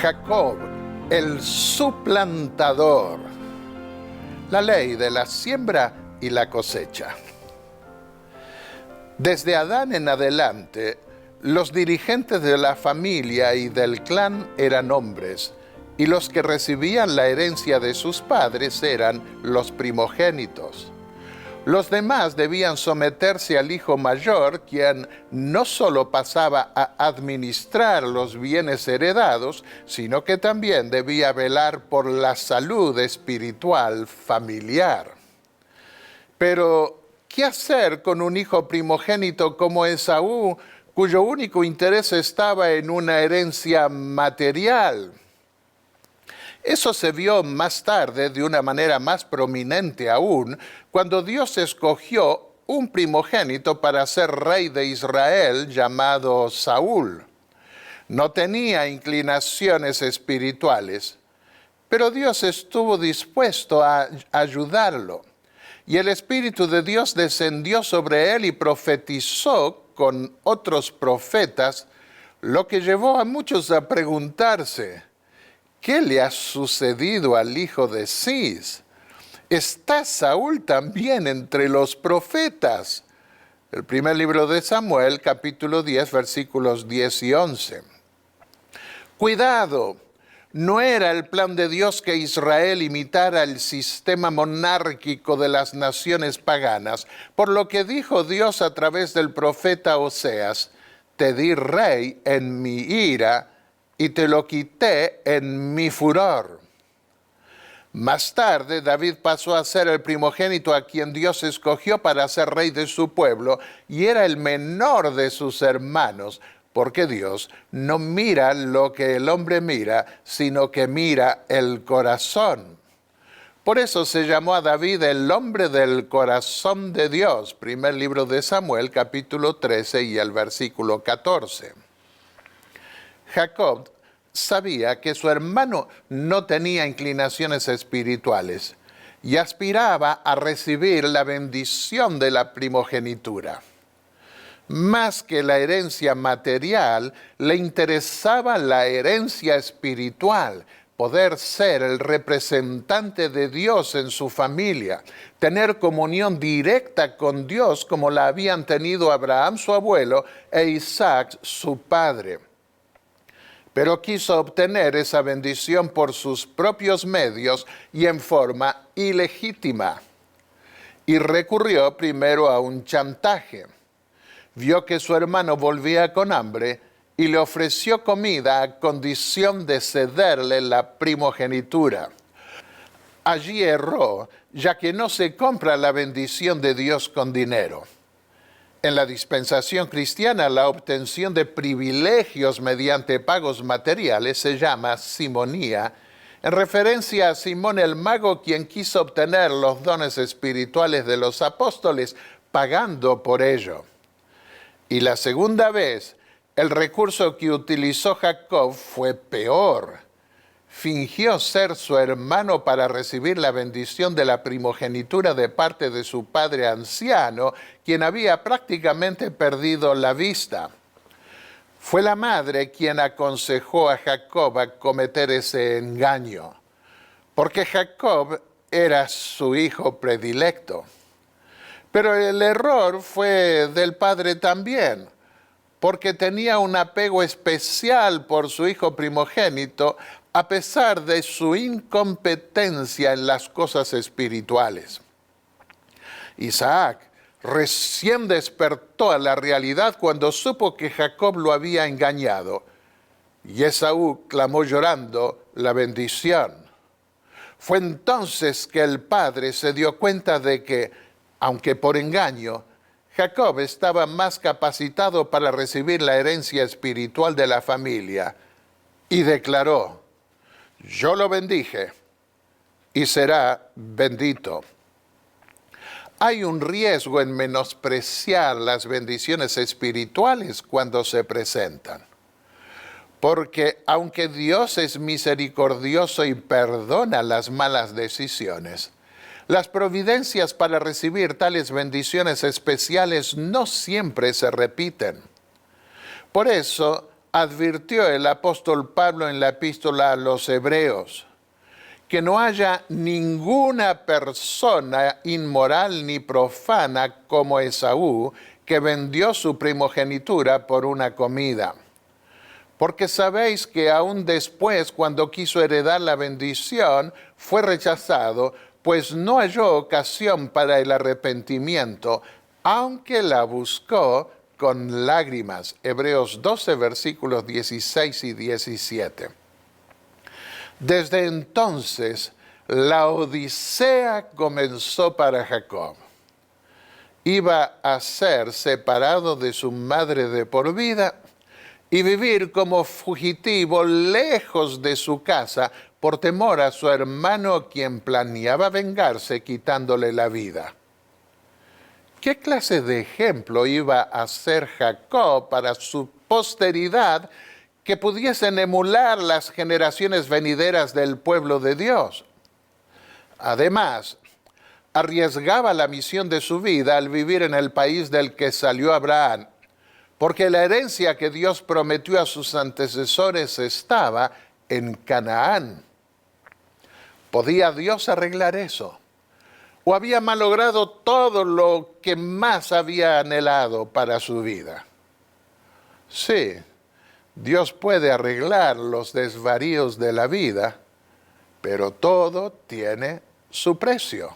Jacob, el suplantador. La ley de la siembra y la cosecha. Desde Adán en adelante, los dirigentes de la familia y del clan eran hombres, y los que recibían la herencia de sus padres eran los primogénitos. Los demás debían someterse al hijo mayor, quien no solo pasaba a administrar los bienes heredados, sino que también debía velar por la salud espiritual familiar. Pero, ¿qué hacer con un hijo primogénito como Esaú, cuyo único interés estaba en una herencia material? Eso se vio más tarde de una manera más prominente aún, cuando Dios escogió un primogénito para ser rey de Israel llamado Saúl. No tenía inclinaciones espirituales, pero Dios estuvo dispuesto a ayudarlo. Y el Espíritu de Dios descendió sobre él y profetizó con otros profetas, lo que llevó a muchos a preguntarse: ¿qué le ha sucedido al hijo de Cis? ¿Está Saúl también entre los profetas? El primer libro de Samuel, capítulo 10, versículos 10 y 11. Cuidado, no era el plan de Dios que Israel imitara el sistema monárquico de las naciones paganas, por lo que dijo Dios a través del profeta Oseas: te di rey en mi ira, y te lo quité en mi furor. Más tarde, David pasó a ser el primogénito a quien Dios escogió para ser rey de su pueblo, y era el menor de sus hermanos, porque Dios no mira lo que el hombre mira, sino que mira el corazón. Por eso se llamó a David el hombre del corazón de Dios. Primer libro de Samuel, capítulo 13 y el versículo 14. Jacob sabía que su hermano no tenía inclinaciones espirituales y aspiraba a recibir la bendición de la primogenitura. Más que la herencia material, le interesaba la herencia espiritual, poder ser el representante de Dios en su familia, tener comunión directa con Dios como la habían tenido Abraham, su abuelo, e Isaac, su padre. Pero quiso obtener esa bendición por sus propios medios y en forma ilegítima. Y recurrió primero a un chantaje. Vio que su hermano volvía con hambre y le ofreció comida a condición de cederle la primogenitura. Allí erró, ya que no se compra la bendición de Dios con dinero. En la dispensación cristiana, la obtención de privilegios mediante pagos materiales se llama simonía, en referencia a Simón el mago, quien quiso obtener los dones espirituales de los apóstoles pagando por ello. Y la segunda vez, el recurso que utilizó Jacob fue peor. Fingió ser su hermano para recibir la bendición de la primogenitura de parte de su padre anciano, quien había prácticamente perdido la vista. Fue la madre quien aconsejó a Jacob a cometer ese engaño, porque Jacob era su hijo predilecto. Pero el error fue del padre también, porque tenía un apego especial por su hijo primogénito, a pesar de su incompetencia en las cosas espirituales. Isaac recién despertó a la realidad cuando supo que Jacob lo había engañado, y Esaú clamó llorando la bendición. Fue entonces que el padre se dio cuenta de que, aunque por engaño, Jacob estaba más capacitado para recibir la herencia espiritual de la familia, y declaró: yo lo bendije y será bendito. Hay un riesgo en menospreciar las bendiciones espirituales cuando se presentan. Porque aunque Dios es misericordioso y perdona las malas decisiones, las providencias para recibir tales bendiciones especiales no siempre se repiten. Por eso, advirtió el apóstol Pablo en la epístola a los Hebreos, que no haya ninguna persona inmoral ni profana como Esaú, que vendió su primogenitura por una comida. Porque sabéis que aún después, cuando quiso heredar la bendición, fue rechazado, pues no halló ocasión para el arrepentimiento, aunque la buscó con lágrimas. Hebreos 12, versículos 16 y 17. Desde entonces, la odisea comenzó para Jacob. Iba a ser separado de su madre de por vida y vivir como fugitivo lejos de su casa por temor a su hermano, quien planeaba vengarse quitándole la vida. ¿Qué clase de ejemplo iba a ser Jacob para su posteridad que pudiesen emular las generaciones venideras del pueblo de Dios? Además, arriesgaba la misión de su vida al vivir en el país del que salió Abraham, porque la herencia que Dios prometió a sus antecesores estaba en Canaán. ¿Podía Dios arreglar eso? ¿O había malogrado todo lo que más había anhelado para su vida? Sí, Dios puede arreglar los desvaríos de la vida, pero todo tiene su precio.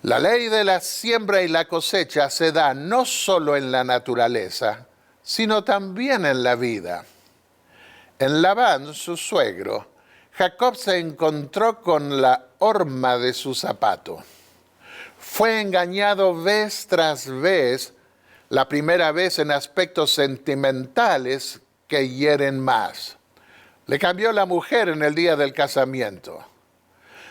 La ley de la siembra y la cosecha se da no solo en la naturaleza, sino también en la vida. En Labán, su suegro, Jacob se encontró con la horma de su zapato. Fue engañado vez tras vez, la primera vez en aspectos sentimentales que hieren más. Le cambió la mujer en el día del casamiento.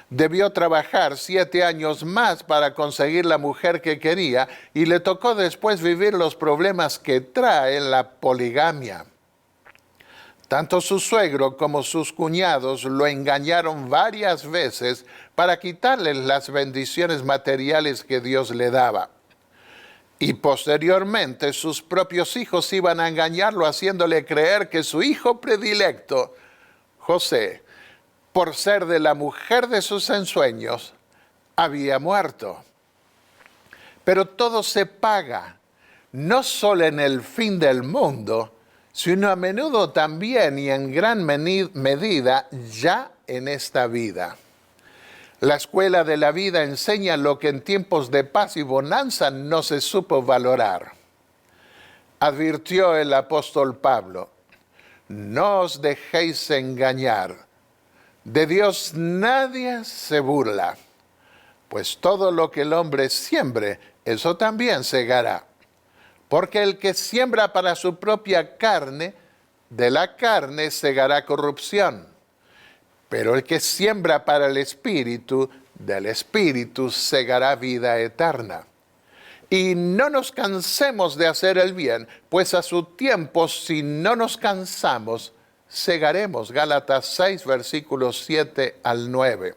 Debió trabajar 7 años más para conseguir la mujer que quería y le tocó después vivir los problemas que trae la poligamia. Tanto su suegro como sus cuñados lo engañaron varias veces para quitarles las bendiciones materiales que Dios le daba. Y posteriormente sus propios hijos iban a engañarlo haciéndole creer que su hijo predilecto, José, por ser de la mujer de sus ensueños, había muerto. Pero todo se paga, no solo en el fin del mundo, sino a menudo también y en gran medida ya en esta vida. La escuela de la vida enseña lo que en tiempos de paz y bonanza no se supo valorar. Advirtió el apóstol Pablo: no os dejéis engañar. De Dios nadie se burla, pues todo lo que el hombre siembre, eso también segará. Porque el que siembra para su propia carne, de la carne segará corrupción. Pero el que siembra para el Espíritu, del Espíritu segará vida eterna. Y no nos cansemos de hacer el bien, pues a su tiempo, si no nos cansamos, segaremos. Gálatas 6, versículos 7 al 9.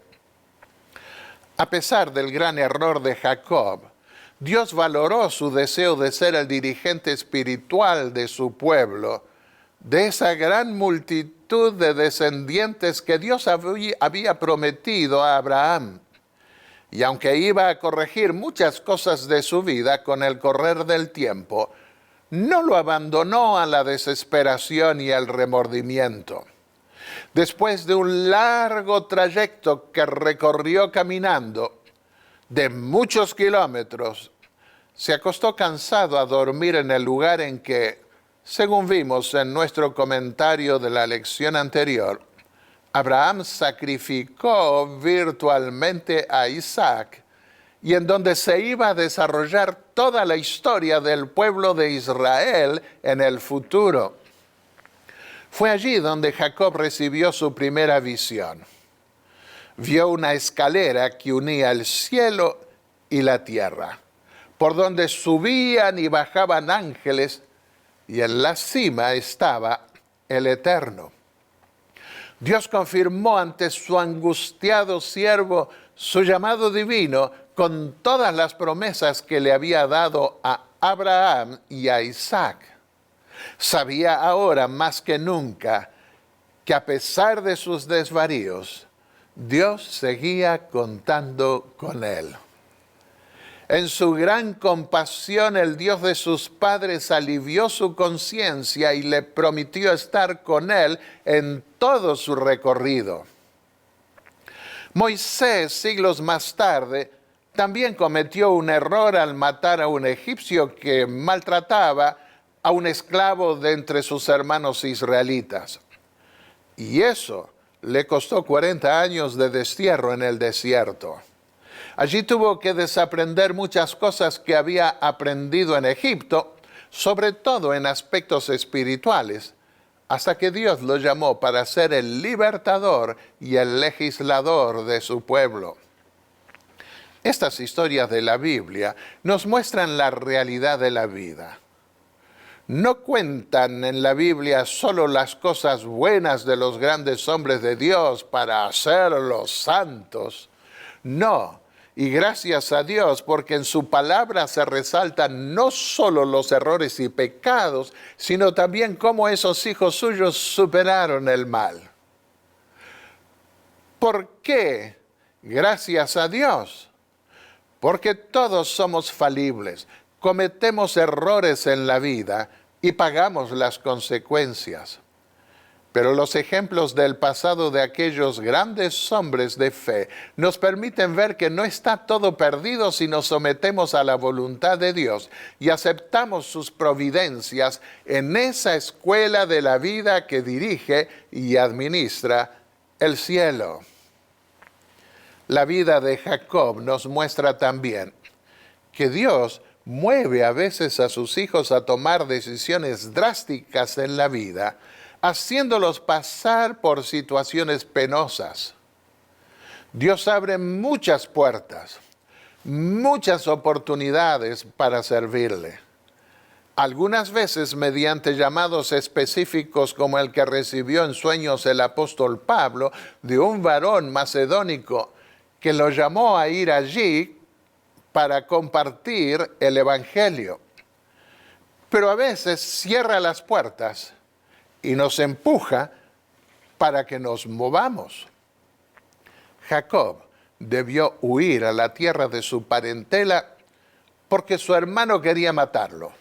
A pesar del gran error de Jacob, Dios valoró su deseo de ser el dirigente espiritual de su pueblo, de esa gran multitud de descendientes que Dios había prometido a Abraham. Y aunque iba a corregir muchas cosas de su vida con el correr del tiempo, no lo abandonó a la desesperación y el remordimiento. Después de un largo trayecto que recorrió caminando, de muchos kilómetros, se acostó cansado a dormir en el lugar en que, según vimos en nuestro comentario de la lección anterior, Abraham sacrificó virtualmente a Isaac y en donde se iba a desarrollar toda la historia del pueblo de Israel en el futuro. Fue allí donde Jacob recibió su primera visión. Vio una escalera que unía el cielo y la tierra, por donde subían y bajaban ángeles, y en la cima estaba el Eterno. Dios confirmó ante su angustiado siervo su llamado divino con todas las promesas que le había dado a Abraham y a Isaac. Sabía ahora más que nunca que a pesar de sus desvaríos, Dios seguía contando con él. En su gran compasión, el Dios de sus padres alivió su conciencia y le prometió estar con él en todo su recorrido. Moisés, siglos más tarde, también cometió un error al matar a un egipcio que maltrataba a un esclavo de entre sus hermanos israelitas. Y eso le costó 40 años de destierro en el desierto. Allí tuvo que desaprender muchas cosas que había aprendido en Egipto, sobre todo en aspectos espirituales, hasta que Dios lo llamó para ser el libertador y el legislador de su pueblo. Estas historias de la Biblia nos muestran la realidad de la vida. No cuentan en la Biblia solo las cosas buenas de los grandes hombres de Dios para hacerlos santos. No, y gracias a Dios, porque en su palabra se resaltan no solo los errores y pecados, sino también cómo esos hijos suyos superaron el mal. ¿Por qué? Gracias a Dios. Porque todos somos falibles, cometemos errores en la vida y pagamos las consecuencias. Pero los ejemplos del pasado de aquellos grandes hombres de fe nos permiten ver que no está todo perdido si nos sometemos a la voluntad de Dios y aceptamos sus providencias en esa escuela de la vida que dirige y administra el cielo. La vida de Jacob nos muestra también que Dios mueve a veces a sus hijos a tomar decisiones drásticas en la vida, haciéndolos pasar por situaciones penosas. Dios abre muchas puertas, muchas oportunidades para servirle. Algunas veces mediante llamados específicos como el que recibió en sueños el apóstol Pablo de un varón macedónico que lo llamó a ir allí para compartir el evangelio. Pero a veces cierra las puertas y nos empuja para que nos movamos. Jacob debió huir a la tierra de su parentela porque su hermano quería matarlo.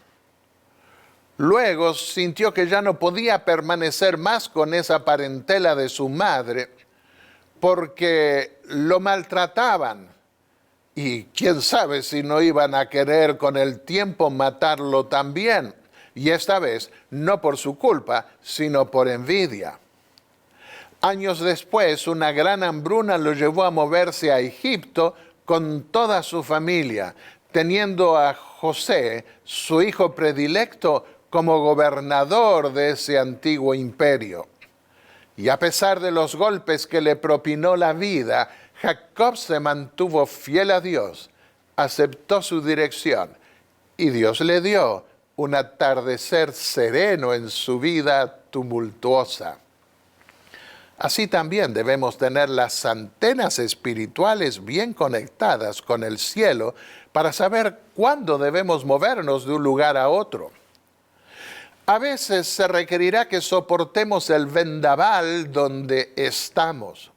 Luego sintió que ya no podía permanecer más con esa parentela de su madre porque lo maltrataban. Y quién sabe si no iban a querer con el tiempo matarlo también. Y esta vez no por su culpa, sino por envidia. Años después, una gran hambruna lo llevó a moverse a Egipto con toda su familia, teniendo a José, su hijo predilecto, como gobernador de ese antiguo imperio. Y a pesar de los golpes que le propinó la vida, Jacob se mantuvo fiel a Dios, aceptó su dirección y Dios le dio un atardecer sereno en su vida tumultuosa. Así también debemos tener las antenas espirituales bien conectadas con el cielo para saber cuándo debemos movernos de un lugar a otro. A veces se requerirá que soportemos el vendaval donde estamos,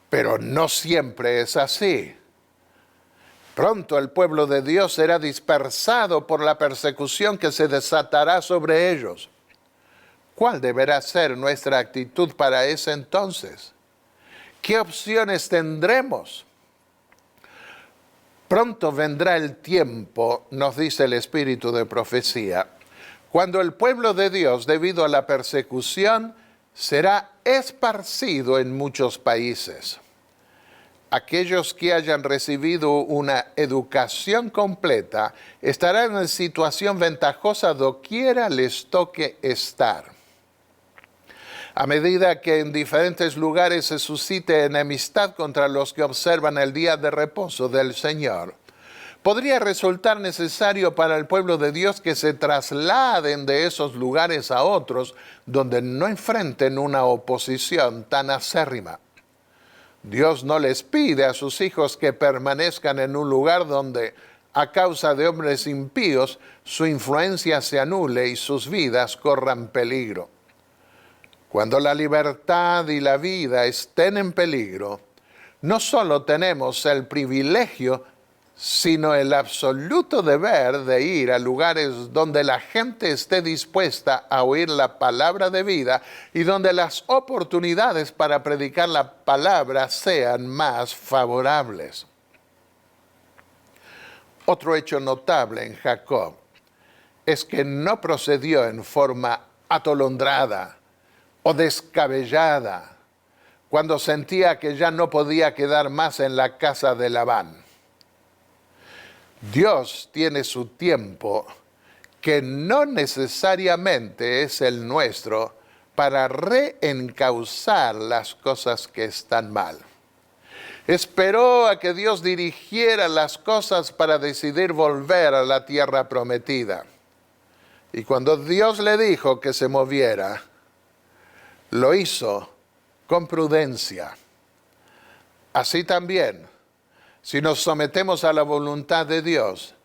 pero no siempre es así. Pronto el pueblo de Dios será dispersado por la persecución que se desatará sobre ellos. ¿Cuál deberá ser nuestra actitud para ese entonces? ¿Qué opciones tendremos? Pronto vendrá el tiempo, nos dice el Espíritu de profecía, cuando el pueblo de Dios, debido a la persecución, será esparcido en muchos países. Aquellos que hayan recibido una educación completa estarán en situación ventajosa doquiera les toque estar. A medida que en diferentes lugares se suscite enemistad contra los que observan el día de reposo del Señor, podría resultar necesario para el pueblo de Dios que se trasladen de esos lugares a otros donde no enfrenten una oposición tan acérrima. Dios no les pide a sus hijos que permanezcan en un lugar donde a causa de hombres impíos, su influencia se anule y sus vidas corran peligro. Cuando la libertad y la vida estén en peligro, no solo tenemos el privilegio, sino el absoluto deber de ir a lugares donde la gente esté dispuesta a oír la palabra de vida y donde las oportunidades para predicar la palabra sean más favorables. Otro hecho notable en Jacob es que no procedió en forma atolondrada o descabellada cuando sentía que ya no podía quedar más en la casa de Labán. Dios tiene su tiempo, que no necesariamente es el nuestro, para reencauzar las cosas que están mal. Esperó a que Dios dirigiera las cosas para decidir volver a la tierra prometida. Y cuando Dios le dijo que se moviera, lo hizo con prudencia. Así también, si nos sometemos a la voluntad de Dios,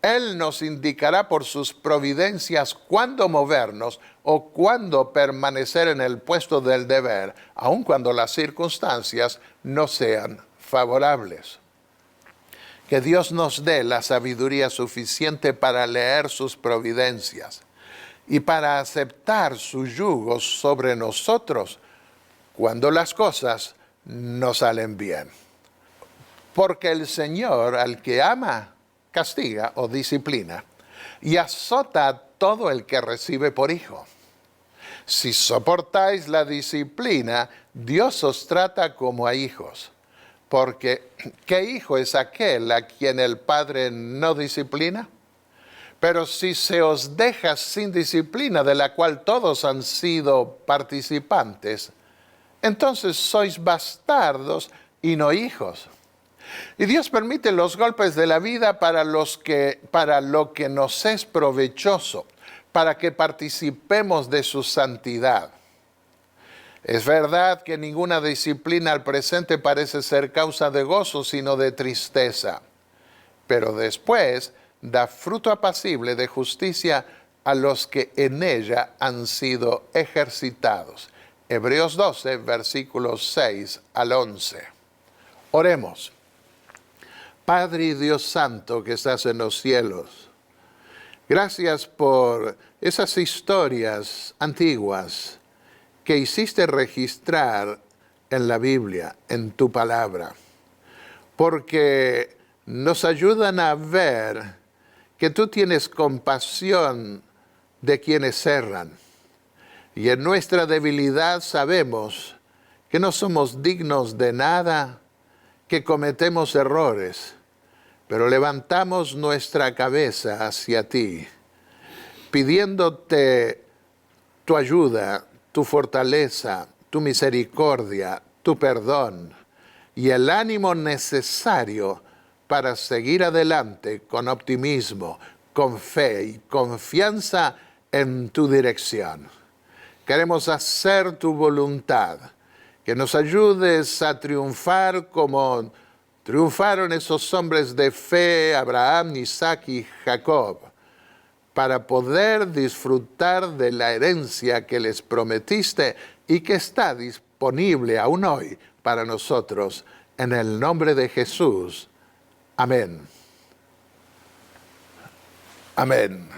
Él nos indicará por sus providencias cuándo movernos o cuándo permanecer en el puesto del deber, aun cuando las circunstancias no sean favorables. Que Dios nos dé la sabiduría suficiente para leer sus providencias y para aceptar su yugo sobre nosotros cuando las cosas no salen bien. Porque el Señor al que ama, castiga o disciplina, y azota a todo el que recibe por hijo. Si soportáis la disciplina, Dios os trata como a hijos. Porque, ¿qué hijo es aquel a quien el Padre no disciplina? Pero si se os deja sin disciplina, de la cual todos han sido participantes, entonces sois bastardos y no hijos. Y Dios permite los golpes de la vida para lo que nos es provechoso, para que participemos de su santidad. Es verdad que ninguna disciplina al presente parece ser causa de gozo, sino de tristeza, pero después da fruto apacible de justicia a los que en ella han sido ejercitados. Hebreos 12, versículos 6 al 11. Oremos. Padre y Dios Santo que estás en los cielos, gracias por esas historias antiguas que hiciste registrar en la Biblia, en tu palabra, porque nos ayudan a ver que tú tienes compasión de quienes erran. Y en nuestra debilidad sabemos que no somos dignos de nada, que cometemos errores, pero levantamos nuestra cabeza hacia ti, pidiéndote tu ayuda, tu fortaleza, tu misericordia, tu perdón y el ánimo necesario para seguir adelante con optimismo, con fe y confianza en tu dirección. Queremos hacer tu voluntad, que nos ayudes a triunfar como triunfaron esos hombres de fe, Abraham, Isaac y Jacob, para poder disfrutar de la herencia que les prometiste y que está disponible aún hoy para nosotros. En el nombre de Jesús. Amén. Amén.